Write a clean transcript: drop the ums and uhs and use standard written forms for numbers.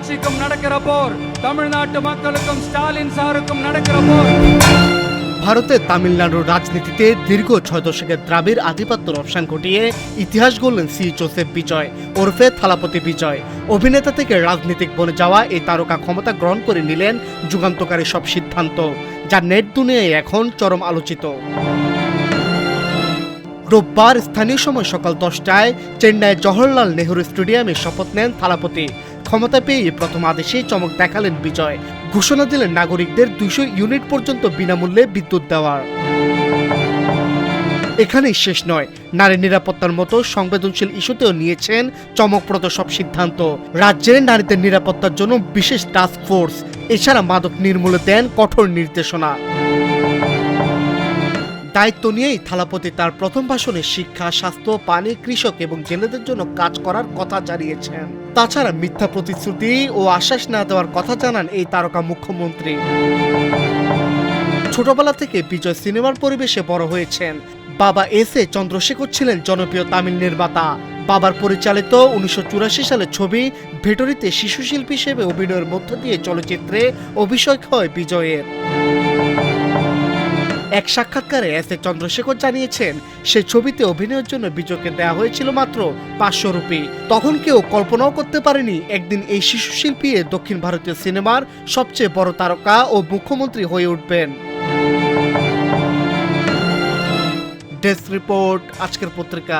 கட்சிக்கும் நடக்கிற போர், தமிழ்நாட்டு மக்களுக்கும் ஸ்டாலின் சாருக்கும் நடக்கிற போர்। ভারতের তামিলনাড়ুর রাজনীতিতে দীর্ঘ 6 দশকের দ্রাবিড় আধিপত্যের অবসান ঘটিয়ে ইতিহাস গড়লেন সি জোসেফ বিজয় ওরফে থালাপতি বিজয়। অভিনেতা থেকে রাজনীতিক বনে যাওয়া এই তারকা ক্ষমতা গ্রহণ করে নিলেন যুগান্তকারী সব সিদ্ধান্ত, যা নেট দুনিয়ায় এখন চরম আলোচিত। রোববার স্থানীয় সময় সকাল 10টায় চেন্নাইয়ের জওহরলাল নেহরু স্টেডিয়ামে শপথ নেন থালাপতি। ক্ষমতা পেয়ে প্রথম আদেশেই চমক দেখালেন বিজয়, ঘোষণা দিলেন নাগরিকদের 200 ইউনিট পর্যন্ত বিনামূল্যে বিদ্যুৎ দেওয়ার। এখানেই শেষ নয়, নারী নিরাপত্তার মতো সংবেদনশীল ইস্যুতেও নিয়েছেন চমকপ্রদ সব সিদ্ধান্ত। রাজ্যে নারীদের নিরাপত্তার জন্য বিশেষ টাস্ক ফোর্স, এছাড়া মাদক নির্মূলে দেন কঠোর নির্দেশনা। দায়িত্ব নিয়েই থালাপতি তার প্রথম ভাষণে শিক্ষা, স্বাস্থ্য, পানি, কৃষক এবং জেলেদের জন্য কাজ করার কথা জানিয়েছেন। তাছাড়া মিথ্যা প্রতিশ্রুতি ও আশ্বাস না দেওয়ার কথা জানান এই তারকা মুখ্যমন্ত্রী। ছোটবেলা থেকে বিজয় সিনেমার পরিবেশে বড় হয়েছেন। বাবা এস এ চন্দ্রশেখর ছিলেন জনপ্রিয় তামিল নির্মাতা। বাবার পরিচালিত 1984 সালের ছবি ভেটরিতে শিশু শিল্পী হিসেবে অভিনয়ের মধ্য দিয়ে চলচ্চিত্রে অভিষেক হয় বিজয়ের। এক সাক্ষাৎকারে এস এ চন্দ্রশেখর জানিয়েছেন, সেই ছবিতে অভিনয়ের জন্য বিজয়কে দেওয়া হয়েছিল মাত্র 500 রুপি। তখন কেউ কল্পনাও করতে পারেনি একদিন এই শিশু শিল্পী দক্ষিণ ভারতীয় সিনেমার সবচেয়ে বড় তারকা ও মুখ্যমন্ত্রী হয়ে উঠবেন। ডেস্ক রিপোর্ট, আজকের পত্রিকা।